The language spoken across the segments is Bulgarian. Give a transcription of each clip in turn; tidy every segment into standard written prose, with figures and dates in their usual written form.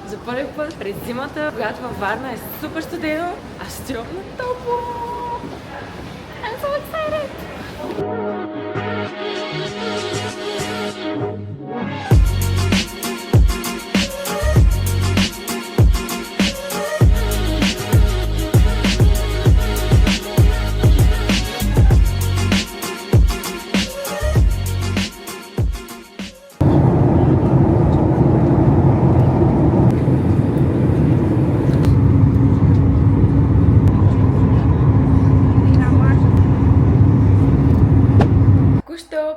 За първи път през зимата, когато във Варна е супер студено, а стрёмно топло. I'm so excited!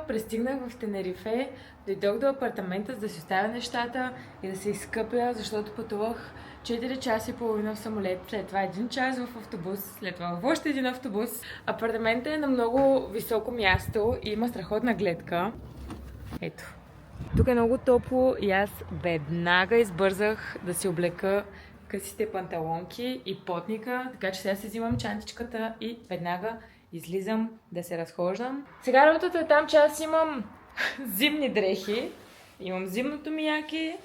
Пристигнах в Тенерифе, дойдох до апартамента, за да си оставя нещата и да се изкъпя, защото пътувах 4 часа и половина в самолет, след това 1 час в автобус, след това в още един автобус. Апартаментът е на много високо място и има страхотна гледка. Ето. Тук е много топло и аз веднага избързах да си облека късите панталонки и потника, така че сега си взимам чантичката и веднага излизам да се разхождам. Сега работата е там, че аз имам зимни дрехи. Имам зимното ми яке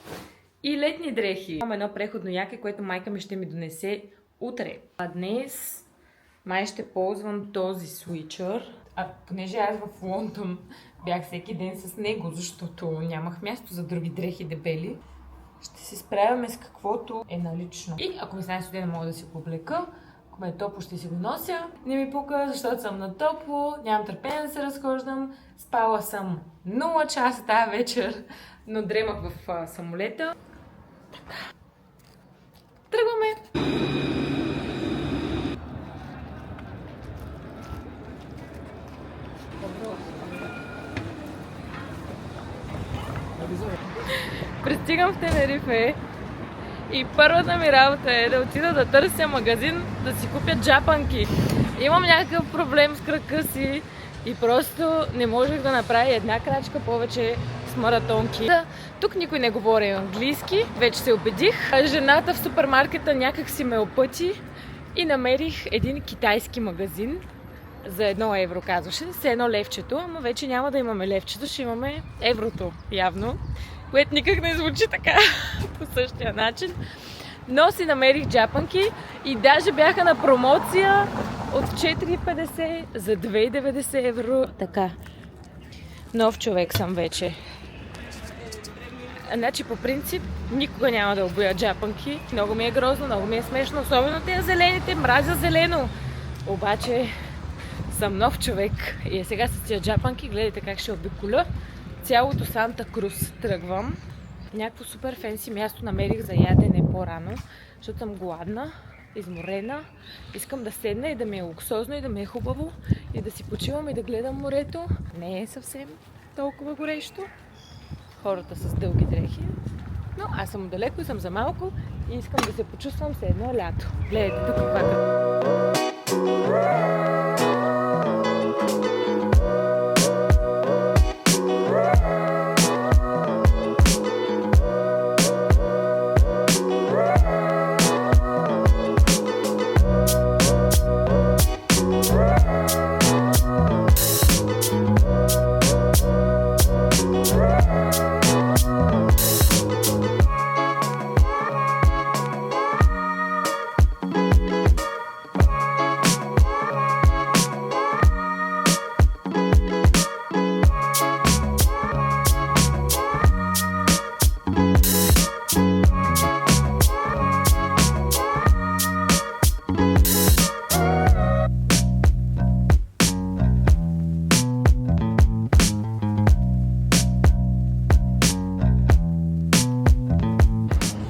и летни дрехи. Имам едно преходно яке, което майка ми ще ми донесе утре. А днес май ще ползвам този свичър. А понеже аз в Лондон бях всеки ден с него, защото нямах място за други дрехи дебели, ще се справяме с каквото е налично. И ако ми стане студено, мога да си го облека. Ако ме е топло, ще си го нося. Не ми пука, защото съм на топло, нямам търпение да се разхождам. Спала съм 0 часа тази вечер, но дремах в самолета. Така. Тръгваме! Пристигам в Тенерифе и първата ми работа е да отида да търся магазин да си купя джапанки. Имам някакъв проблем с крака си и просто не можех да направя една крачка повече с маратонки. Тук никой не говори английски, вече се убедих. Жената в супермаркета някак си ме опъти и намерих един китайски магазин. За 1 евро казваше, с едно левчето, но вече няма да имаме левчето, ще имаме еврото явно, което никак не звучи така по същия начин. Но си намерих джапанки и даже бяха на промоция от 4,50 за 2,90 евро. Така, нов човек съм вече. Значи по принцип никога няма да обуя джапанки. Много ми е грозно, много ми е смешно, особено тези зелените, мразя зелено. Обаче съм нов човек и сега с тия джапанки, гледайте как ще обиколя цялото Санта Крус. Тръгвам. Някакво супер фенси място намерих за ядене по-рано, защото съм гладна, изморена. Искам да седна и да ми е луксозно и да ми е хубаво и да си почивам и да гледам морето. Не е съвсем толкова горещо. Хората с дълги дрехи. Но аз съм далеко и съм за малко и искам да се почувствам с едно лято. Гледайте тук каква.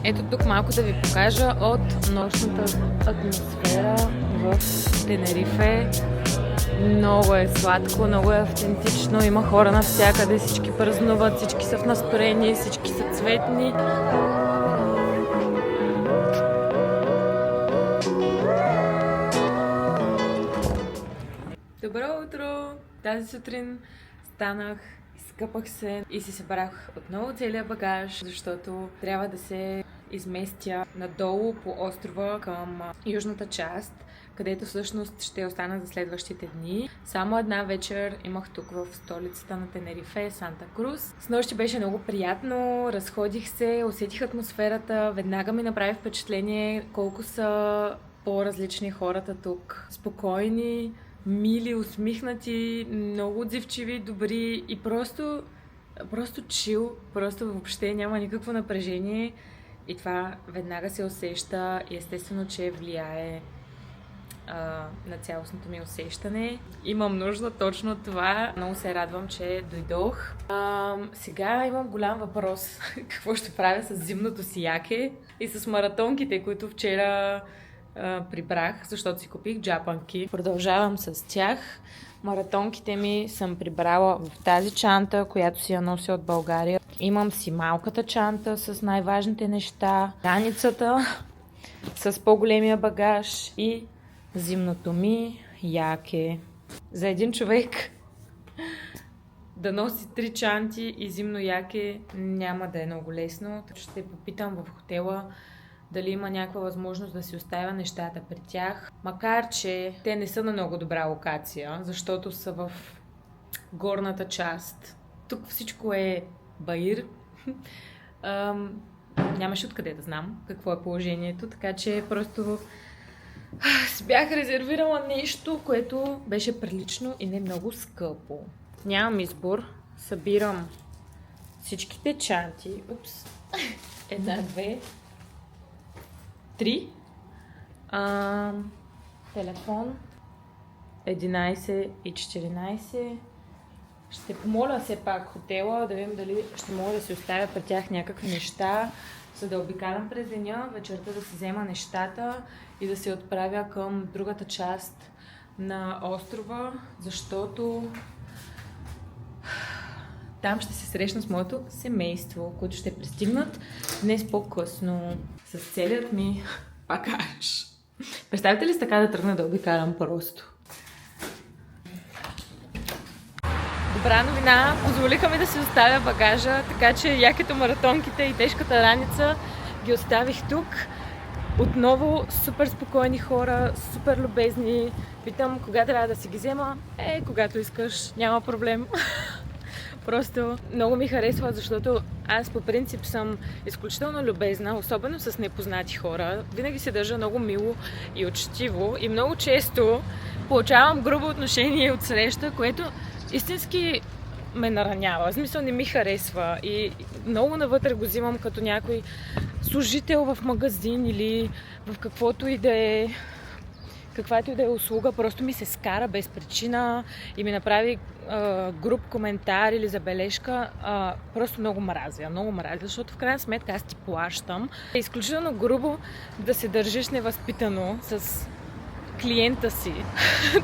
Ето тук малко да ви покажа от нощната атмосфера в Тенерифе. Много е сладко, много е автентично, има хора навсякъде, всички празнуват, всички са в настроение, всички са цветни. Добро утро! Тази сутрин станах, изкъпах се и си събрах отново целият багаж, защото трябва да се изместя надолу по острова към южната част, където всъщност ще остана за следващите дни. Само една вечер имах тук в столицата на Тенерифе, Санта Крус. Снощи беше много приятно, разходих се, усетих атмосферата, веднага ми направи впечатление колко са по-различни хората тук. Спокойни, мили, усмихнати, много отзивчиви, добри и просто чил, просто въобще няма никакво напрежение и това веднага се усеща и естествено, че влияе на цялостното ми усещане. Имам нужда точно това. Много се радвам, че дойдох. Сега имам голям въпрос. Какво ще правя с зимното си яке и с маратонките, които вчера прибрах, защото си купих джапанки. Продължавам с тях. Маратонките ми съм прибрала в тази чанта, която си я нося от България. Имам си малката чанта с най-важните неща, раницата с по-големия багаж и зимното ми яке. За един човек да носи 3 чанти и зимно яке няма да е много лесно. Ще попитам в хотела дали има някаква възможност да си оставя нещата при тях. Макар, че те не са на много добра локация, защото са в горната част. Тук всичко е баир. Нямаше откъде да знам какво е положението, така че просто си бях резервирала нещо, което беше прилично и не много скъпо. Нямам избор. Събирам всичките чанти. Упс. 1, 2, 3. Телефон. 11 и 14. Ще помоля все пак хотела да видим дали ще мога да си оставя при тях някакви неща, за да обикалям през деня, вечерта да си взема нещата и да се отправя към другата част на острова, защото там ще се срещна с моето семейство, които ще пристигнат днес по-късно с целият ми багаж. Представете ли си така да тръгна да обикалям просто? Добра новина, позволиха ми да си оставя багажа, така че якето, маратонките и тежката раница ги оставих тук. Отново супер спокойни хора, супер любезни. Питам кога трябва да си ги взема. Когато искаш, няма проблем. Просто много ми харесва, защото аз по принцип съм изключително любезна, особено с непознати хора. Винаги се държа много мило и учтиво и много често получавам грубо отношение от среща, което истински ме наранява. В смисъл не ми харесва и много навътре го взимам като някой служител в магазин или в каквото и да е, каквато и да е услуга, просто ми се скара без причина и ми направи груб коментар или забележка. Просто много мразя, защото в крайна сметка аз ти плащам. Е изключително грубо да се държиш невъзпитано с клиента си.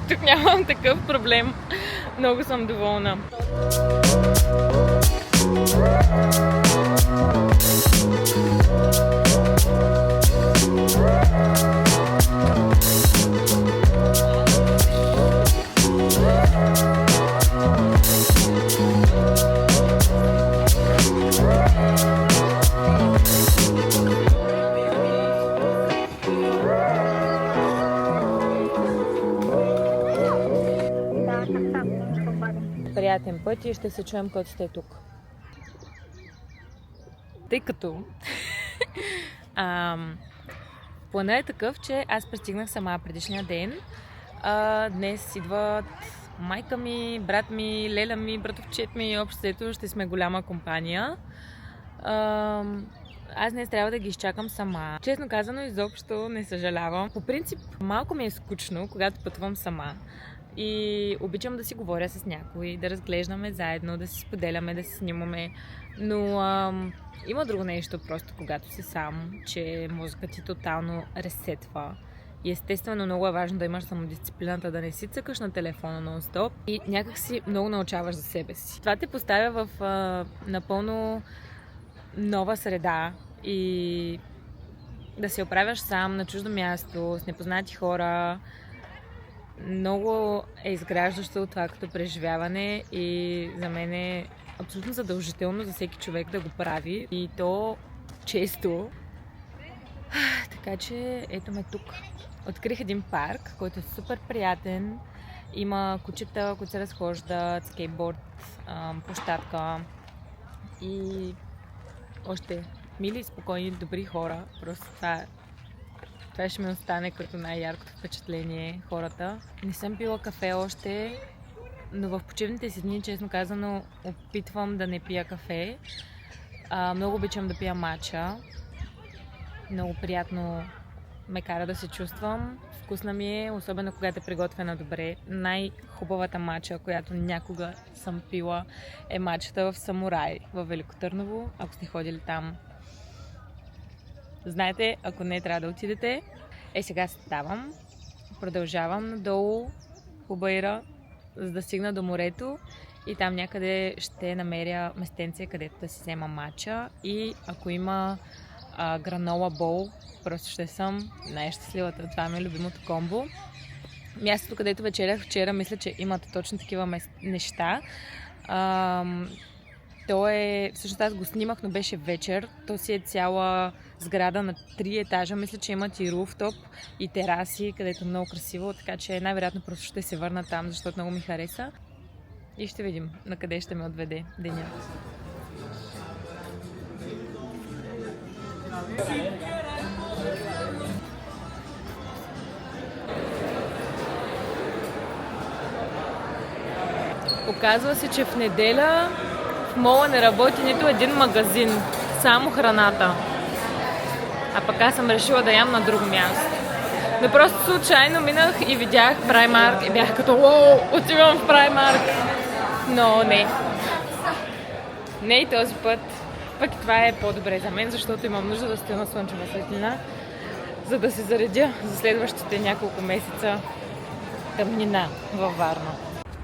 Тук нямам такъв проблем. Много съм доволна. Приятен път и ще се чуем, когато сте тук. Тъй като планът е такъв, че аз пристигнах сама предишния ден. Днес идват майка ми, брат ми, леля ми, братовчет ми и общото ще сме голяма компания. Аз днес трябва да ги изчакам сама. Честно казано, изобщо не съжалявам. По принцип, малко ми е скучно, когато пътувам сама. И обичам да си говоря с някой, да разглеждаме заедно, да си споделяме, да си снимаме. Но има друго нещо просто, когато си сам, че мозъкът ти тотално ресетва. И естествено много е важно да имаш самодисциплината, да не си цъкаш на телефона нон-стоп и някак си много научаваш за себе си. Това те поставя в напълно нова среда и да се оправяш сам на чуждо място, с непознати хора. Много е изграждащо това като преживяване и за мен е абсолютно задължително за всеки човек да го прави и то често. Така че ето ме тук. Открих един парк, който е супер приятен. Има кучета, които се разхождат, скейтборд, площадка и още мили, спокойни, добри хора. Просто това ще ми остане като най-яркото впечатление, хората. Не съм пила кафе още, но в почивните си дни, честно казано, опитвам да не пия кафе. Много обичам да пия мача. Много приятно ме кара да се чувствам. Вкусна ми е, особено когато е приготвена добре. Най-хубавата мача, която някога съм пила, е мачата в Самурай, в Велико Търново. Ако сте ходили там, знаете, ако не, трябва да отидете. Сега ставам, продължавам надолу по Баира, за да стигна до морето и там някъде ще намеря местенце, където да си взема мача и ако има гранола бол, просто ще съм най-щастливата. Това ми е любимото комбо. Мястото, където вечерях вчера, мисля, че имат точно такива неща. То е... Всъщност аз го снимах, но беше вечер. То си е цяла сграда на 3 етажа. Мисля, че имат и руфтоп, и тераси, където е много красиво. Така че най-вероятно просто ще се върна там, защото много ми хареса. И ще видим на къде ще ме отведе деня. Оказва се, че в неделя в мола не работи нито един магазин, само храната. А пък аз съм решила да ям на друго място. Но просто случайно минах и видях Primark и бях като уау, отивам в Primark. Но не. Не и този път. Пък и това е по-добре за мен, защото имам нужда да стоя на слънчева светлина, за да се заредя за следващите няколко месеца тъмнина във Варна.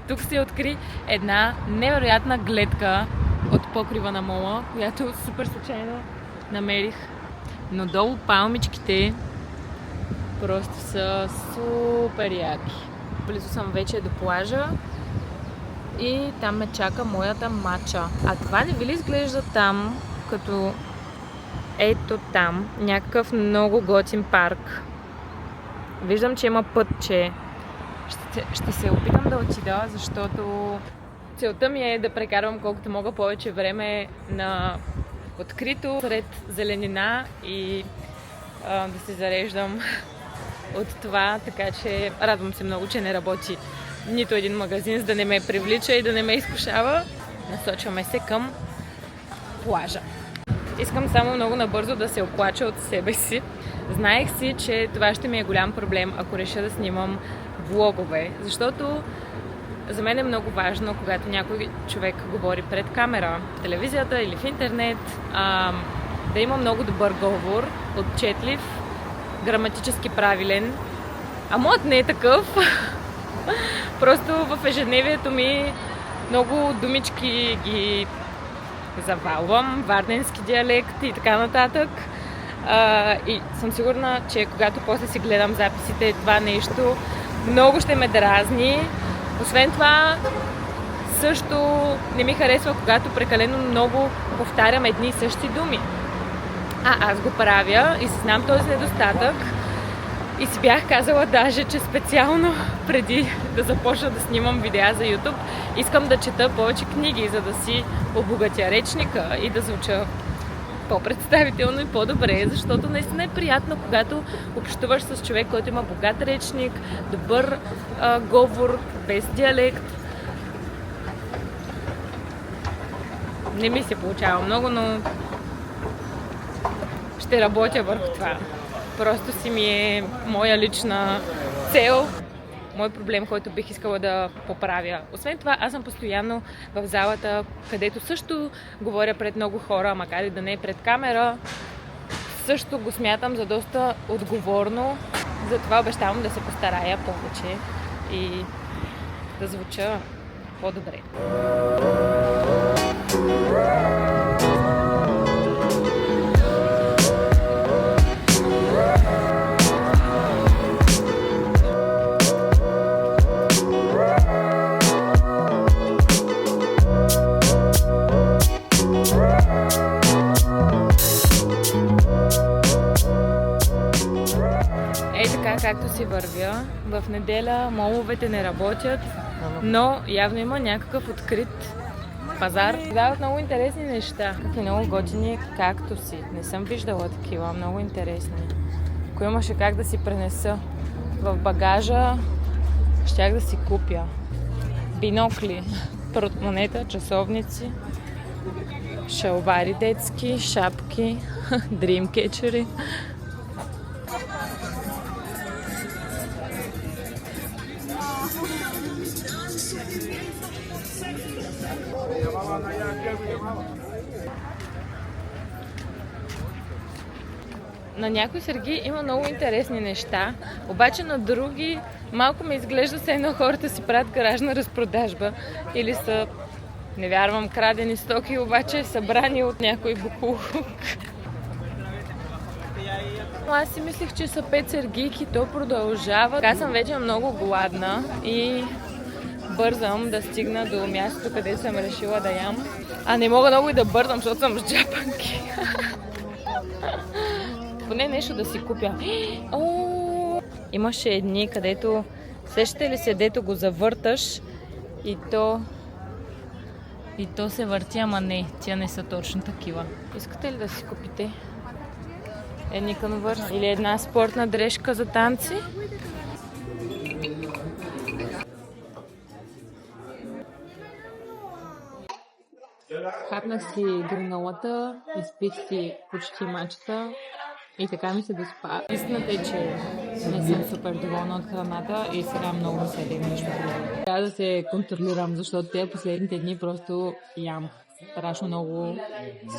Тук се откри една невероятна гледка от покрива на мола, която супер случайно намерих. Но долу палмичките просто са супер яки. Близо съм вече до плажа и там ме чака моята мача. А това не ви ли изглежда там, като ето там, някакъв много готин парк? Виждам, че има пътче. Ще се опитам да отида, защото целта ми е да прекарвам колкото мога повече време на открито, сред зеленина и да се зареждам от това, така че радвам се много, че не работи нито един магазин, за да не ме привлича и да не ме изкушава. Насочваме се към плажа. Искам само много набързо да се оплача от себе си. Знаех си, че това ще ми е голям проблем, ако реша да снимам влогове, защото за мен е много важно, когато някой човек говори пред камера, в телевизията или в интернет, да има много добър говор, отчетлив, граматически правилен. А моят не е такъв. Просто в ежедневието ми много думички ги завалвам, варненски диалект и така нататък. И съм сигурна, че когато после си гледам записите, това нещо много ще ме дразни. Освен това, също не ми харесва, когато прекалено много повтарям едни и същи думи. Аз го правя и си знам този недостатък. И си бях казала даже, че специално преди да започна да снимам видеа за YouTube, искам да чета повече книги, за да си обогатя речника и да звуча по-представително и по-добре, защото наистина е приятно, когато общуваш с човек, който има богат речник, добър говор, без диалект. Не ми се получава много, но ще работя върху това. Просто си ми е моя лична цел, мой проблем, който бих искала да поправя. Освен това, аз съм постоянно в залата, където също говоря пред много хора, макар и да не е пред камера. Също го смятам за доста отговорно. Затова обещавам да се постарая повече и да звуча по-добре. така както си вървя. В неделя моловете не работят, но явно има някакъв открит пазар. Дават много интересни неща. Какви много готини кактуси. Не съм виждала такива, много интересни. Ако имаше как да си пренеса в багажа, щях да си купя бинокли, портмонета, часовници, шалвари детски, шапки, дримкетчери. На някои сергии има много интересни неща, обаче на други малко ми изглежда се едно хората си правят гаражна разпродажба или са, не вярвам, крадени стоки, обаче събрани от някой боклук. Аз си мислих, че са 5 сергийки, то продължава. Аз съм вече много гладна и бързам да стигна до мястото, където съм решила да ям. А не мога много и да бързам, защото съм с джапанки. Поне нещо да си купя. Имаше едни, където сещате ли се, дето го завърташ и то се върти, ама не, тя не са точно такива. Искате ли да си купите едни конвърс или една спортна дрежка за танци? Хапнах си гранолата, изпих си почти мачата и така ми се доспа. Истината е, че не съм супер доволна от храната и сега много се ядем нещо друго. Трябва да се контролирам, защото тези последните дни просто ям страшно много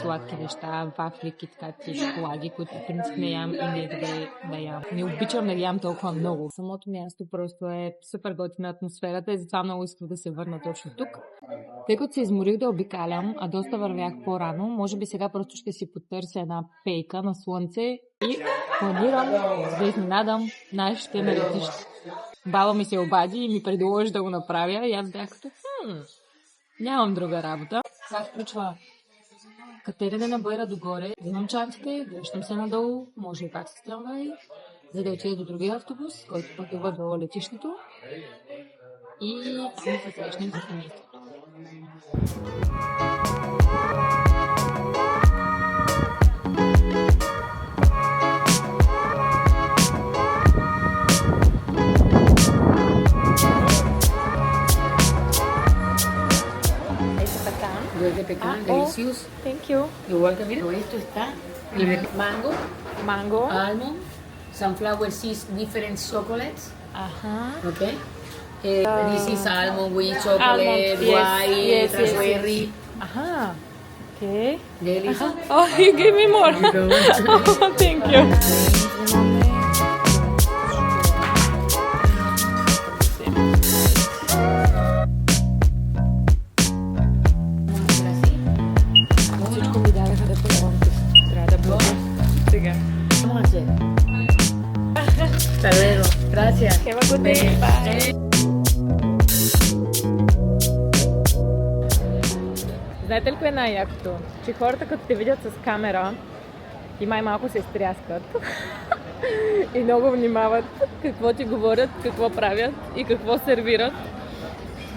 сладки неща, вафли, киткати, шоколади, които в принцип не ям и не е добре да ям. Не обичам да ям толкова много. Самото място просто е супер готина атмосферата и затова много искам да се върна точно тук. Тъй като се изморих да обикалям, а доста вървях по-рано, може би сега просто ще си потърся една пейка на слънце и планирам да изненадам нашите на летище. Баба ми се обади и ми предложи да го направя и аз бях като нямам друга работа. Това включва катерене на Байра догоре, взимам чантите, връщам се надолу, може и пак с трамвай, за да отида до другия автобус, който пътува до летището и да се срещнем с семейството. De pecan, delicioso. Thank you. Igual que mira, esto está mango, Mango. almond, sunflower seeds, different chocolates. Okay. This is almond with chocolate, Almond, yes, white, yes, raspberry. Okay. Delicious. Oh, you give me more. Oh, thank you. Vamos a hacer. Hasta luego. Gracias. Have a good day. Bye. Знаете ли кое е най-якото? Че хората като те видят с камера и май малко се стряскат и много внимават какво ти говорят, какво правят и какво сервират.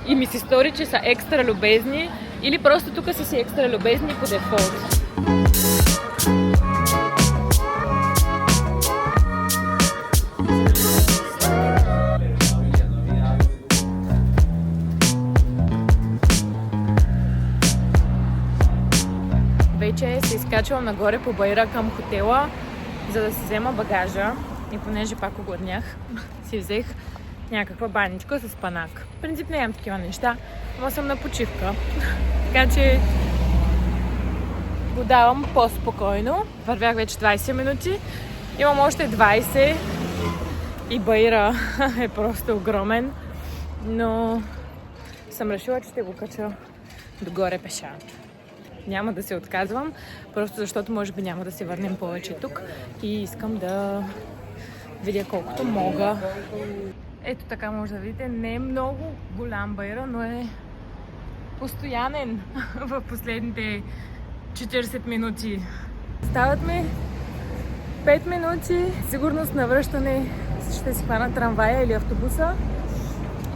И ми се стори, че са екстра любезни или просто тук са си екстра любезни по дефолт. Вече се изкачвам нагоре по Байра към хотела, за да си взема багажа. И понеже пак огладнях, си взех някаква баничка с панак. В принцип не ям такива неща, но съм на почивка. Така че го давам по-спокойно. Вървях вече 20 минути. Имам още 20 и Байра е просто огромен. Но съм решила, че ще го кача догоре пеша. Няма да се отказвам, просто защото може би няма да се върнем повече тук и искам да видя колкото мога. Ето така може да видите, не е много голям Байра, но е постоянен в последните 40 минути. Стават ми 5 минути, сигурност на връщане ще си хвана трамвая или автобуса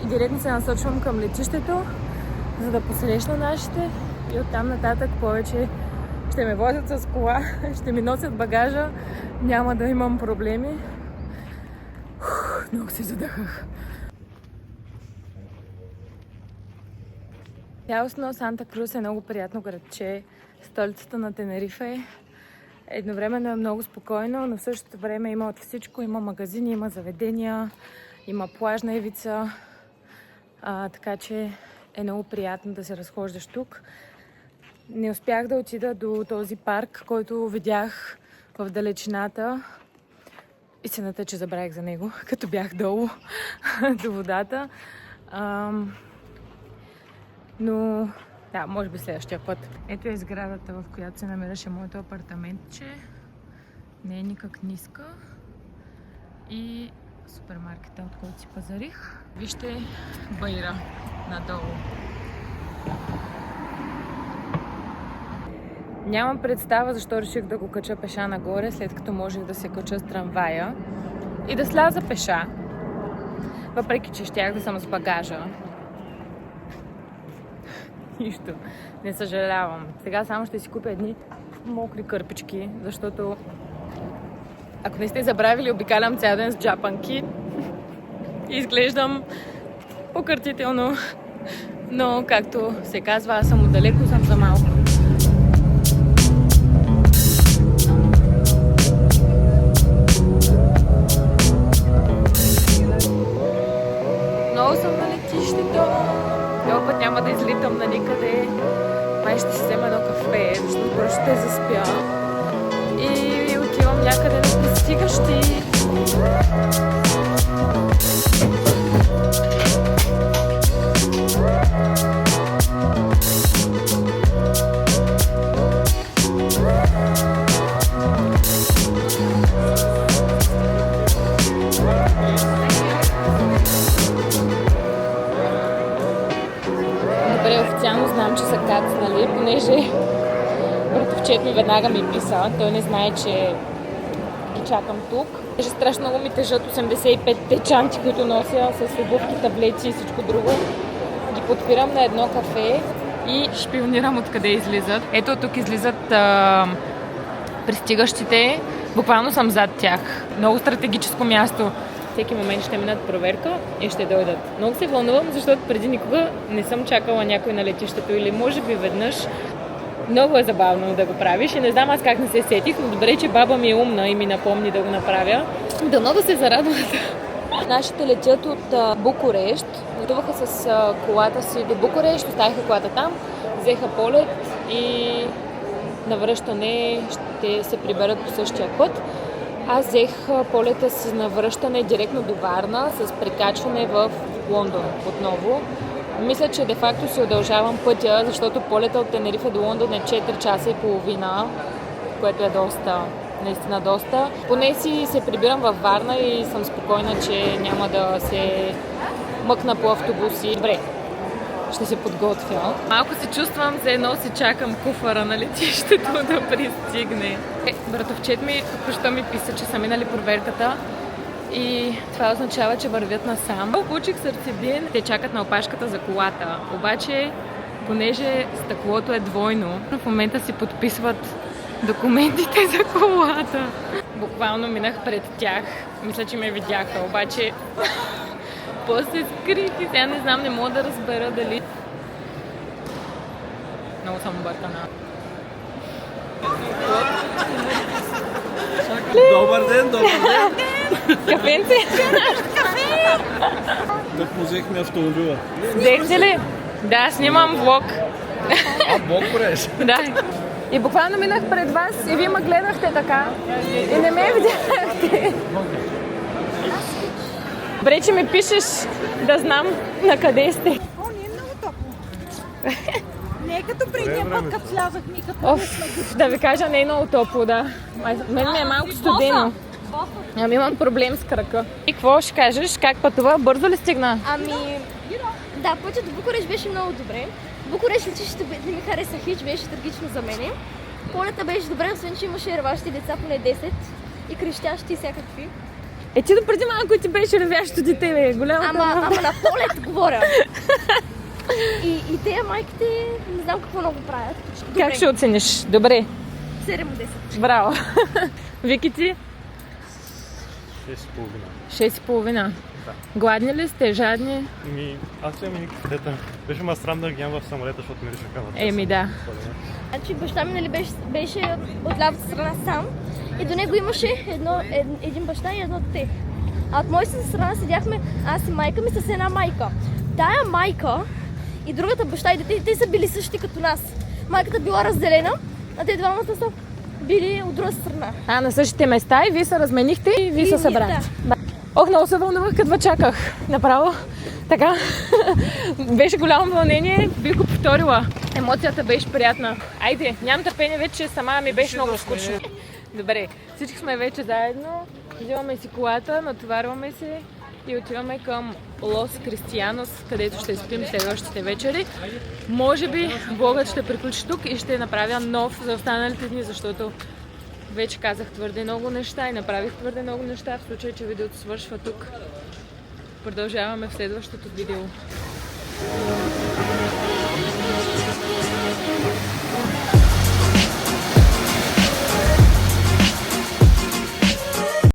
и директно се насочвам към летището, за да посрещна нашите и оттам нататък повече ще ме возят с кола, ще ми носят багажа, няма да имам проблеми. Много се задъхах. Цялостно Санта Крус е много приятно градче, столицата на Тенерифе. Едновременно е много спокойно, но в същото време има от всичко. Има магазини, има заведения, има плажна ивица, така че е много приятно да се разхождаш тук. Не успях да отида до този парк, който видях в далечината. Истината е, че забравих за него, като бях долу до водата. Но да, може би следващия път. Ето е сградата, в която се намираше моето апартаментче. Не е никак ниска. И супермаркета, от който си пазарих. Вижте Баира надолу. Нямам представа защо реших да го кача пеша нагоре, след като можех да се кача с трамвая и да сляза пеша. Въпреки че щях да съм с багажа. Нищо, не съжалявам. Сега само ще си купя едни мокри кърпички, защото ако не сте забравили, обикалям цял ден с джапанки и изглеждам покъртително. Но, както се казва, аз съм отдалеко, съм за малко. Много съм на летището. Този път няма да излитам на никъде. Май ще си взема едно кафе, защото просто ще заспя. И отивам някъде на пристигащи. Официално знам, че са кацнали, понеже братовчет ми веднага ми писа. Той не знае, че ги чакам тук. Теже страшно много ми тежат 85-те чанти, които нося с обувки, таблети и всичко друго. Ги подпирам на едно кафе и шпионирам откъде излизат. Ето тук излизат пристигащите. Буквално съм зад тях. Много стратегическо място. Всеки момент ще минат проверка и ще дойдат. Много се вълнувам, защото преди никога не съм чакала някой на летището или може би веднъж. Много е забавно да го правиш и не знам аз как не се сетих, но добре, че баба ми е умна и ми напомни да го направя. Дано да се зарадват. Нашите летят от Букурещ. Отиваха с колата си до Букурещ, оставиха колата там, взеха полет и на връщане ще се приберат по същия път. Аз взех полета си на връщане директно до Варна с прекачване в Лондон отново. Мисля, че де-факто си удължавам пътя, защото полета от Тенерифе до Лондон е 4 часа и половина, което е доста, наистина доста. Поне си се прибирам във Варна и съм спокойна, че няма да се мъкна по автобуси. Добре, ще се подготвя. Малко се чувствам, за едно си чакам куфара на летището да пристигне. Братовчет ми току-що ми писа, че са минали проверката и това означава, че вървят насам. Получих сърцебиен, те чакат на опашката за колата. Обаче, понеже стъклото е двойно, в момента си подписват документите за колата. Буквално минах пред тях. Мисля, че ме видяха, обаче после скрих и сега не знам, не мога да разбера дали... Много съм объркана. Добър ден, добър ден! Кафенце? Так му взехме автомобила. Взехте ли? Да, снимам влог. Влог правиш? Да. И буквално минах пред вас и вие ме гледахте така. И не ме видяхте. Добре, че ми пишеш да знам на къде сте. О, не е много топло. Не е като предния път, като слязахме и като Да ви кажа, не е много топло, да. Мен ми е малко студено. Ами имам проблем с крака. И какво ще кажеш? Как пътува? Бързо ли стигна? Ами, да, пътят до Букурещ беше много добре. Букурещ летището не ми хареса хич, беше трагично за мене. Полета беше добре, освен че имаше реващи деца, поне 10 и крещящи и всякакви. Ти допреди малко ти беше ревящо дете, бе. Голямо. Ама на полет говоря. И те майките не знам какво много правят. Как ще оцениш? Добре. 7 от 10. Браво. Вики ти? 6,5. 6,5. Да. Гладни ли сте? Жадни? Аз имам и никакви дета. Беше ма срам да ги нямам в самолета, защото мирише каната. Еми да. Значи баща ми нали, беше от лявата страна сам и до него имаше един баща и едно дете. А от моята страна седяхме аз и майка ми с една майка. Тая майка и другата баща и дете, те са били същи като нас. Майката била разделена, а те двамата са били от друга страна. На същите места и вие се разменихте и вие се събрахте. Да. Ох, много се вълнувах, като чаках. Направо. Така. Беше голямо вълнение, бих го повторила. Емоцията беше приятна. Айде, нямам търпение вече, сама ми беше много скучно. Добре, всички сме вече заедно. Взимаме си колата, натоварваме се и отиваме към Лос Кристиянос, където ще спим следващите вечери. Може би влогът ще приключи тук и ще направя нов за останалите дни, защото вече казах твърде много неща и направих твърде много неща. В случай, че видеото свършва тук, продължаваме в следващото видео.